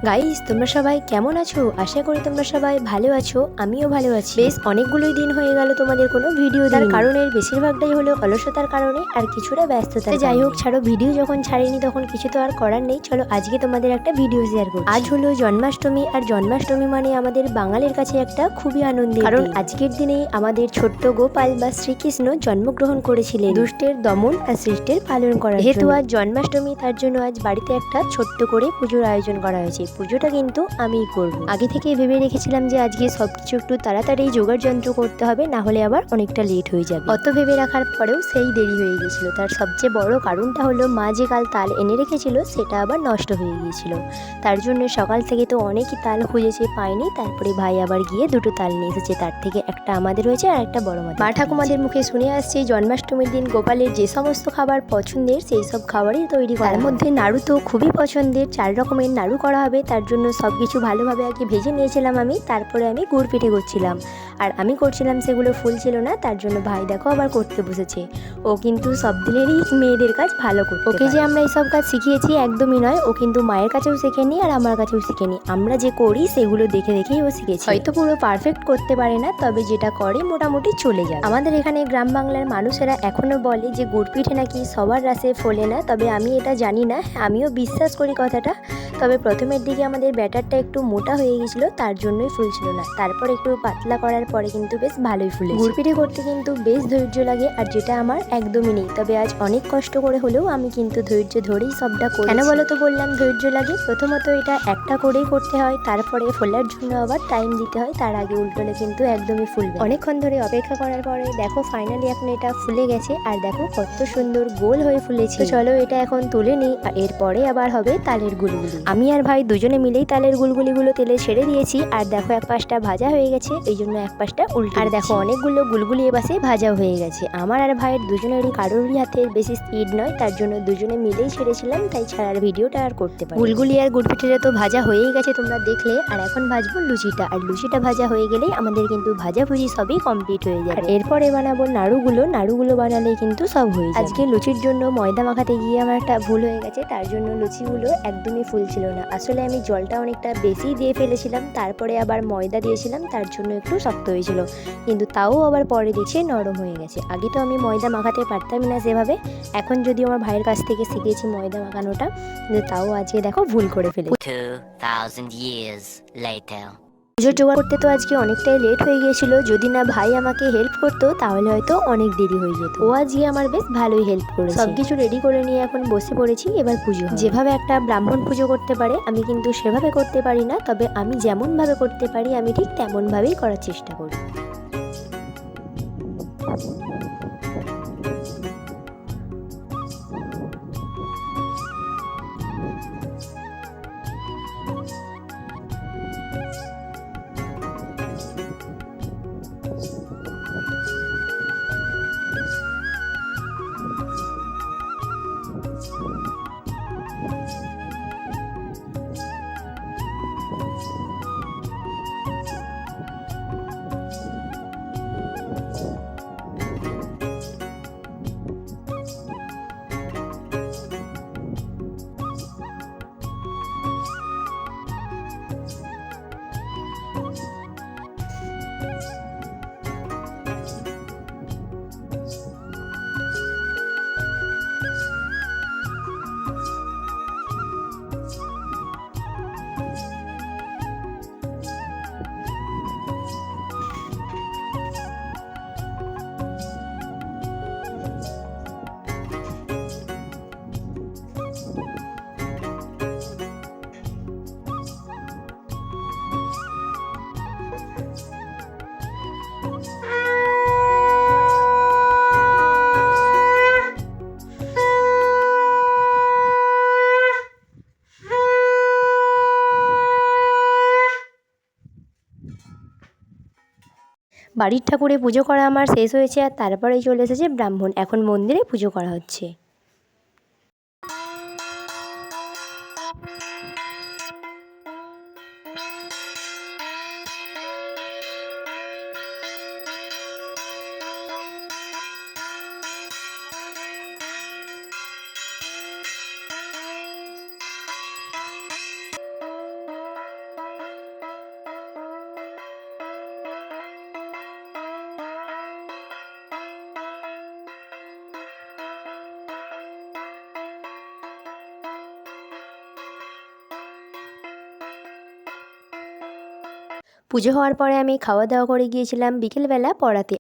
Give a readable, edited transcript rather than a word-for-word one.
Guys, তোমরা সবাই কেমন আছো? আশা করি তোমরা সবাই ভালো আছো। আমিও ভালো আছি। বেশ অনেকগুলোই দিন হয়ে গেল তোমাদের কোনো ভিডিও তার কারণের বেশিরভাগটাই হলো অলসতার কারণে আর কিছুটা ব্যস্ততা। যাই হোক, ছাড়ো, ভিডিও যখন ছাড়িনি তখন কিছু তো আর করার নেই। চলো আজকে তোমাদের একটা ভিডিও শেয়ার করছি। আজ হলো জন্মাষ্টমী, আর জন্মাষ্টমী মানে আমাদের বাঙালির কাছে একটা খুবই আনন্দের, কারণ আজকের দিনেই আমাদের ছোট্ট গোপাল বা শ্রীকৃষ্ণ জন্মগ্রহণ করেছিলেন দুষ্টের দমন আর সৃষ্টির পালন করার জন্য। যেহেতু আজ জন্মাষ্টমী, তার জন্য আজ বাড়িতে একটা ছোট্ট করে পুজোর আয়োজন করা হয়েছে। পুজোটা কিন্তু আমিই করব। আগে থেকে ভেবে রেখেছিলাম যে আজকে সবকিছু একটু তাড়াতাড়ি জোগাড় যন্ত্র করতে হবে, না হলে আবার অনেকটা লেট হয়ে যাবে। অত ভেবে রাখার পরেও সেই দেরি হয়ে গেছিল। তার সবচেয়ে বড় কারণটা হলো মা যে কাল তাল এনে রেখেছিল সেটা আবার নষ্ট হয়ে গিয়েছিল। তার জন্য সকাল থেকে তো অনেকই তাল খুঁজেছে, পায়নি। তারপরে ভাই আবার গিয়ে দুটো তাল নিয়ে এসেছে, তার থেকে একটা আমাদের হয়েছে আর একটা বড় মা ঠাকুমাদের মুখে শুনে আসছে জন্মাষ্টমীর দিন গোপালের যে সমস্ত খাবার পছন্দের সেই সব খাবারই তৈরি করা। তার মধ্যে নাড়ু তো খুবই পছন্দের, 4 রকমের নাড়ু করা হবে। তার জন্য সব কিছু ভালোভাবে আগে ভেজে নিয়েছিলাম আমি, তারপরে আমি গুড় পিঠে করছিলাম। আর আমি করছিলাম, সেগুলো ফুল ছিল না, তার জন্য ভাই দেখো আবার করতে বসেছে। ও কিন্তু সব দিনেরই মেয়েদের কাজ ভালো করতে পারে। ওকে যে আমরা এইসব কাজ শিখিয়েছি একদমই নয়, ও কিন্তু মায়ের কাছেও শেখেনি আর আমার কাছেও শিখেনি। আমরা যে করি সেগুলো দেখে দেখেই ও শিখেছে। হয়তো পুরো পারফেক্ট করতে পারে না, তবে যেটা করে মোটামুটি চলে যায়। আমাদের এখানে গ্রাম বাংলার মানুষেরা এখনো বলে যে গুড় পিঠে নাকি সবার রাসে ফোলে না, তবে আমি এটা জানি না, আমিও বিশ্বাস করি কথাটা। তবে প্রথমের দিকে আমাদের ব্যাটারটা একটু মোটা হয়ে গেছিলো, তার জন্যই ফুলছিল না। তারপর একটু পাতলা করার পরে কিন্তু বেশ ভালোই ফুলে। গুড় পিঠে করতে কিন্তু বেশ ধৈর্য লাগে, আর যেটা আমার একদমই নেই। তবে আজ অনেক কষ্ট করে হলেও আমি কিন্তু ধৈর্য ধরেই সবটা করি। কেন বলো তো বললাম ধৈর্য লাগে? প্রথমত এটা একটা করেই করতে হয়, তারপরে ফোলার জন্য আবার টাইম দিতে হয়। তার আগে উল্টোলে কিন্তু একদমই ফুলবে। অনেকক্ষণ ধরে অপেক্ষা করার পরে দেখো ফাইনালি এখন এটা ফুলে গেছে, আর দেখো কত সুন্দর গোল হয়ে ফুলেছে। চলো এটা এখন তুলে নিই, আর এরপরে আবার হবে তালের গুলগুলি। আমি আর ভাই দুজনে মিলেই তালের গুলগুলিগুলো তেলে ছেড়ে দিয়েছি। আর দেখো এক পাশটা ভাজা হয়ে গেছে, এই জন্য এক পাশটা উল্টে। আর দেখো অনেকগুলো গুলগুলি এপাশে ভাজা হয়ে গেছে। আমার আর ভাইয়ের দুজনেরই কারোরই হাতে বেশি স্পিড নয়, তার জন্য দুজনে মিলেই ছেড়েছিলাম, তাই ছাড়ার ভিডিওটা আর করতে পারি। গুলগুলি আর গুড় পিঠেটা তো ভাজা হয়েই গেছে তোমরা দেখলে, আর এখন ভাজবো লুচিটা। আর লুচিটা ভাজা হয়ে গেলেই আমাদের কিন্তু ভাজাভুজি সবই কমপ্লিট হয়ে যাবে। এরপরে বানাবো নাড়ুগুলো বানালেই কিন্তু সব হয়ে যাবে। আজকে লুচির জন্য ময়দা মাখাতে গিয়ে আমার একটা ভুল হয়ে গেছে, তার জন্য লুচিগুলো একদমই ফুল ছিল না। আসলে আমি জলটা অনেকটা বেশি দিয়ে ফেলেছিলাম, তারপরে আবার ময়দা দিয়েছিলাম, তার জন্য একটু শক্ত হয়েছিল। কিন্তু তাও আবার পরে দেখছি নরম হয়ে গেছে। আগে তো আমি ময়দা মাখাতে পারতামই না সেভাবে, এখন যদিও আমার ভাইয়ের কাছ থেকে শিখেছি ময়দা মাখানোটা, কিন্তু তাও আজকে দেখো ভুল করে ফেলেছি। 2000 years later. পুজোর জোগাড় করতে তো আজকে অনেকটাই লেট হয়ে গিয়েছিল। যদি না ভাই আমাকে হেল্প করতো তাহলে হয়তো অনেক দেরি হয়ে যেত। ও আজকে আমার বেশ ভালোই হেল্প করেছে। সবকিছু রেডি করে নিয়ে এখন বসে পড়েছি, এবার পুজো হবে। যেভাবে একটা ব্রাহ্মণ পুজো করতে পারে আমি কিন্তু সেভাবে করতে পারি না, তবে আমি যেমন ভাবে করতে পারি আমি ঠিক তেমন ভাবেই করার চেষ্টা করি। বাড়ির ঠাকুরে পুজো করা আমার শেষ হয়েছে, আর তারপরেই চলে এসেছে ব্রাহ্মণ। এখন মন্দিরে পুজো করা হচ্ছে। পুজো হওয়ার পরে আমি খাওয়া দাওয়া করে গিয়েছিলাম বিকেলবেলা পড়াতে।